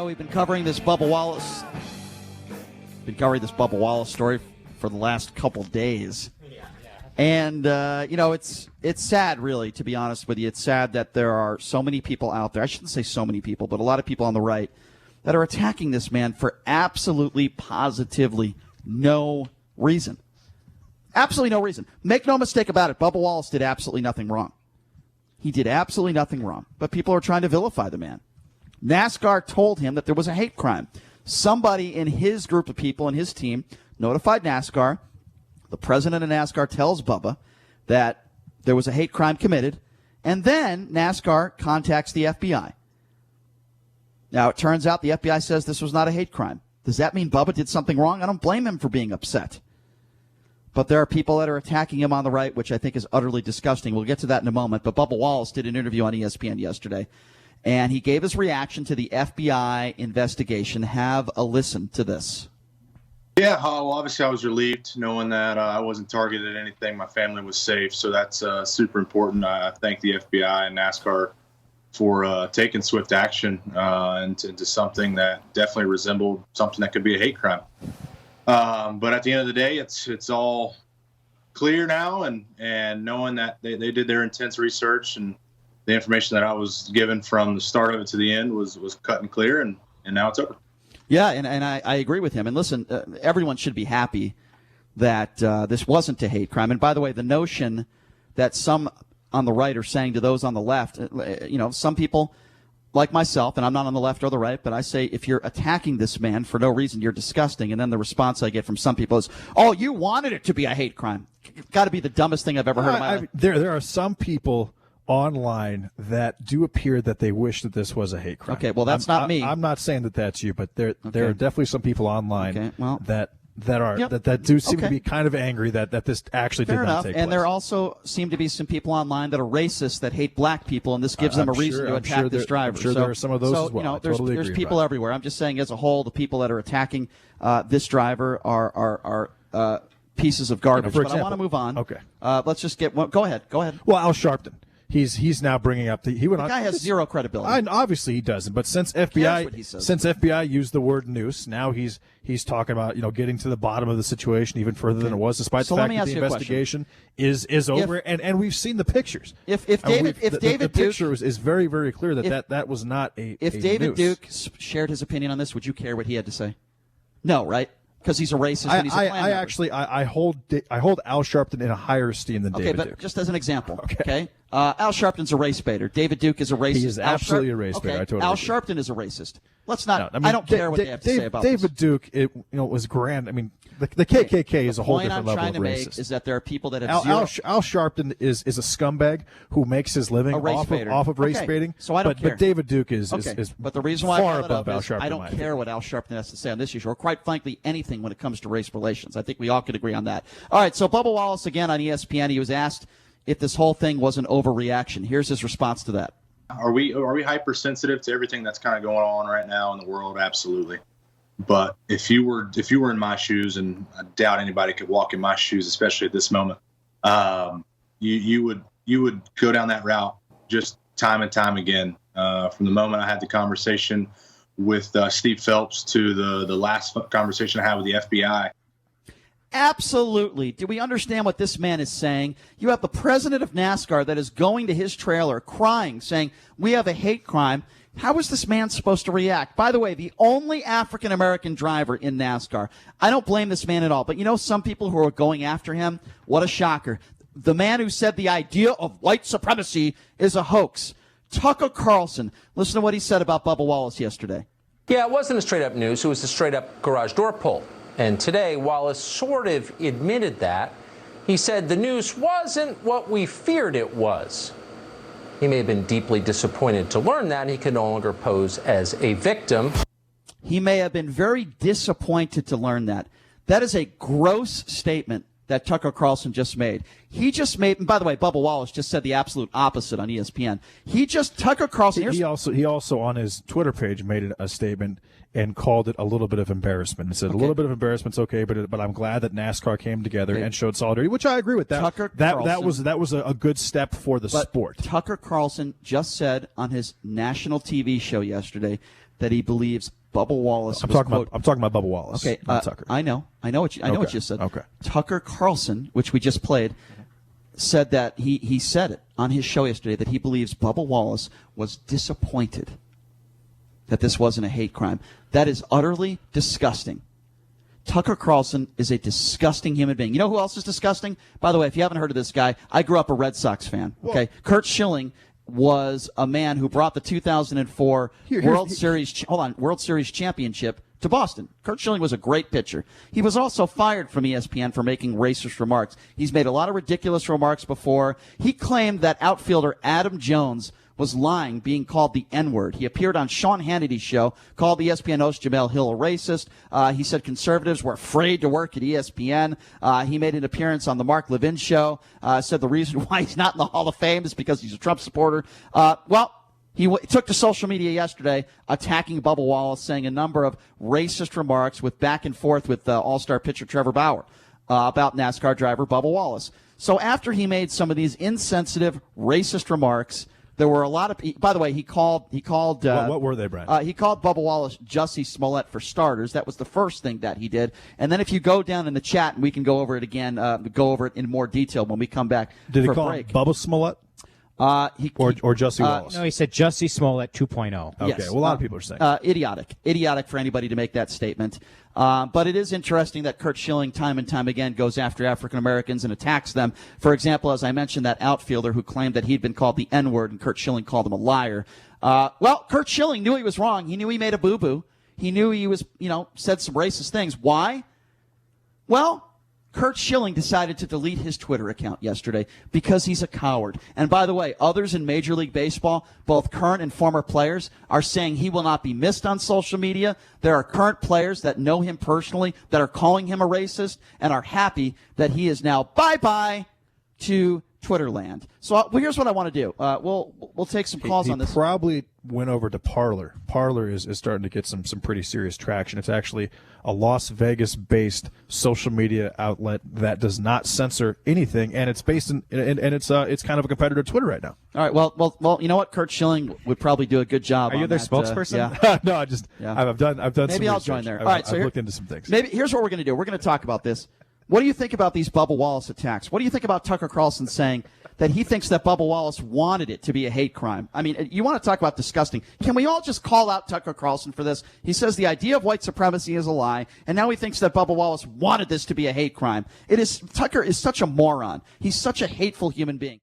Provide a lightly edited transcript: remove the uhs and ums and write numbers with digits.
We've been covering this Bubba Wallace story for the last couple days. And, it's sad, really, to be honest with you. It's sad that there are so many people out there. I shouldn't say so many people, but a lot of people on the right that are attacking this man for absolutely, positively no reason. Absolutely no reason. Make no mistake about it. Bubba Wallace did absolutely nothing wrong. He did absolutely nothing wrong. But people are trying to vilify the man. NASCAR told him that there was a hate crime. Somebody in his group of people and his team notified NASCAR. The president of NASCAR tells Bubba that there was a hate crime committed, and then NASCAR contacts the FBI. Now, it turns out the FBI says this was not a hate crime. Does that mean Bubba did something wrong? I don't blame him for being upset. But there are people that are attacking him on the right, which I think is utterly disgusting. We'll get to that in a moment. But Bubba Wallace did an interview on ESPN yesterday, and he gave his reaction to the FBI investigation. Have a listen to this. Yeah, well, obviously I was relieved knowing that I wasn't targeted at anything. My family was safe, so that's super important. I thank the FBI and NASCAR for taking swift action into something that definitely resembled something that could be a hate crime. But at the end of the day, it's all clear now, and knowing that they did their intense research and the information that I was given from the start of it to the end was cut and clear, and now it's over. Yeah, and I agree with him. And listen, everyone should be happy that this wasn't a hate crime. And by the way, the notion that some on the right are saying to those on the left, some people like myself, and I'm not on the left or the right, but I say if you're attacking this man for no reason, you're disgusting. And then the response I get from some people is, oh, you wanted it to be a hate crime. It's got to be the dumbest thing I've ever heard in my life. There are some people online that do appear that they wish that this was a hate crime. Okay, well, that's not me. I'm not saying that that's you, but there are definitely some people online that do seem to be kind of angry that this actually did not take place. And there also seem to be some people online that are racist that hate black people, and this gives them a reason to attack this driver. I'm sure there are some of those as well. There's people everywhere. I'm just saying, as a whole, the people that are attacking this driver are pieces of garbage. For example, but I want to move on. Okay. Let's just get one. Go ahead. Well, Al Sharpton. He's now bringing up the guy has zero credibility. Obviously he doesn't, but since FBI used the word noose, now he's talking about getting to the bottom of the situation even further than it was, despite the fact that the investigation is over, and we've seen the pictures. The picture is very, very clear that was not a if a David noose. Duke shared his opinion on this, would you care what he had to say? No, right? Because he's a racist and he's a Klan member. I hold Al Sharpton in a higher esteem than David Duke. Okay, but just as an example, okay? Al Sharpton's a race baiter. David Duke is a racist. He is absolutely a race baiter. I totally Al agree. Sharpton is a racist. Let's not. I don't care what they have to say about David this. Duke. Was grand. I mean, the KKK is a whole different level of racist. The point I'm trying to make is that there are people that have Al Sharpton is a scumbag who makes his living off of race baiting. So I don't care. But David Duke is but the reason why far I above Al Sharpton. I don't care what Al Sharpton has to say on this issue, or quite frankly anything when it comes to race relations. I think we all could agree on that. All right, so Bubba Wallace again on ESPN. He was asked if this whole thing was an overreaction. Here's his response to that. Are we hypersensitive to everything that's kind of going on right now in the world? Absolutely. But if you were in my shoes, and I doubt anybody could walk in my shoes, especially at this moment, you would go down that route just time and time again. From the moment I had the conversation with Steve Phelps to the last conversation I had with the FBI. Absolutely. Do we understand what this man is saying? You have the president of NASCAR that is going to his trailer crying, saying, we have a hate crime. How is this man supposed to react? By the way, the only African-American driver in NASCAR. I don't blame this man at all, but some people who are going after him, what a shocker. The man who said the idea of white supremacy is a hoax. Tucker Carlson. Listen to what he said about Bubba Wallace yesterday. Yeah, it wasn't a straight-up news. It was a straight-up garage door pull. And today, Wallace sort of admitted that. He said the news wasn't what we feared it was. He may have been deeply disappointed to learn that he could no longer pose as a victim. He may have been very disappointed to learn that. That is a gross statement that Tucker Carlson just made. He just made, and by the way, Bubba Wallace just said the absolute opposite on ESPN. Tucker Carlson. He also on his Twitter page made a statement and called it a little bit of embarrassment. He said a little bit of embarrassment's okay, but I'm glad that NASCAR came together and showed solidarity, which I agree with. That was a good step for the sport. Tucker Carlson just said on his national TV show yesterday that he believes Bubba Wallace. I'm talking about Bubba Wallace. Okay, not Tucker. I know what you said. Okay. Tucker Carlson, which we just played, said that he said it on his show yesterday that he believes Bubba Wallace was disappointed that this wasn't a hate crime. That is utterly disgusting. Tucker Carlson is a disgusting human being. You know who else is disgusting? By the way, if you haven't heard of this guy, I grew up a Red Sox fan. Okay, Curt Schilling was a man who brought the 2004 World Series championship to Boston. Curt Schilling was a great pitcher. He was also fired from ESPN for making racist remarks. He's made a lot of ridiculous remarks before. He claimed that outfielder Adam Jones was lying, being called the N-word. He appeared on Sean Hannity's show, called the ESPN host Jamel Hill a racist. He said conservatives were afraid to work at ESPN. He made an appearance on the Mark Levin show, said the reason why he's not in the Hall of Fame is because he's a Trump supporter. He took to social media yesterday attacking Bubba Wallace, saying a number of racist remarks with back and forth with all-star pitcher Trevor Bauer about NASCAR driver Bubba Wallace. So after he made some of these insensitive, racist remarks, there were a lot of. By the way, he called. What were they, Brad? He called Bubba Wallace Jussie Smollett for starters. That was the first thing that he did. And then if you go down in the chat, and we can go over it again, go over it in more detail when we come back. Did for he call break. him Bubba Smollett? Or Jussie Wallace? No, he said Jussie Smollett 2.0. Okay, Yes. well, a lot of people are saying. Idiotic for anybody to make that statement. But it is interesting that Curt Schilling time and time again goes after African Americans and attacks them. For example, as I mentioned, that outfielder who claimed that he'd been called the N-word and Curt Schilling called him a liar. Curt Schilling knew he was wrong. He knew he made a boo-boo. He knew he was, said some racist things. Why? Well, Curt Schilling decided to delete his Twitter account yesterday because he's a coward. And by the way, others in Major League Baseball, both current and former players, are saying he will not be missed on social media. There are current players that know him personally that are calling him a racist and are happy that he is now bye-bye to Twitterland. So here's what I want to do. We'll take some calls on this. He probably went over to Parler. Parler is starting to get some pretty serious traction. It's actually a Las Vegas-based social media outlet that does not censor anything, and it's based in and it's kind of a competitor to Twitter right now. All right. Well. You know what? Curt Schilling would probably do a good job. Are you their spokesperson? Yeah. No, I've done. Maybe some I'll join there. I've, All right. I've looked into some things. Maybe here's what we're going to do. We're going to talk about this. What do you think about these Bubba Wallace attacks? What do you think about Tucker Carlson saying that he thinks that Bubba Wallace wanted it to be a hate crime? I mean, you want to talk about disgusting. Can we all just call out Tucker Carlson for this? He says the idea of white supremacy is a lie, and now he thinks that Bubba Wallace wanted this to be a hate crime. Tucker is such a moron. He's such a hateful human being.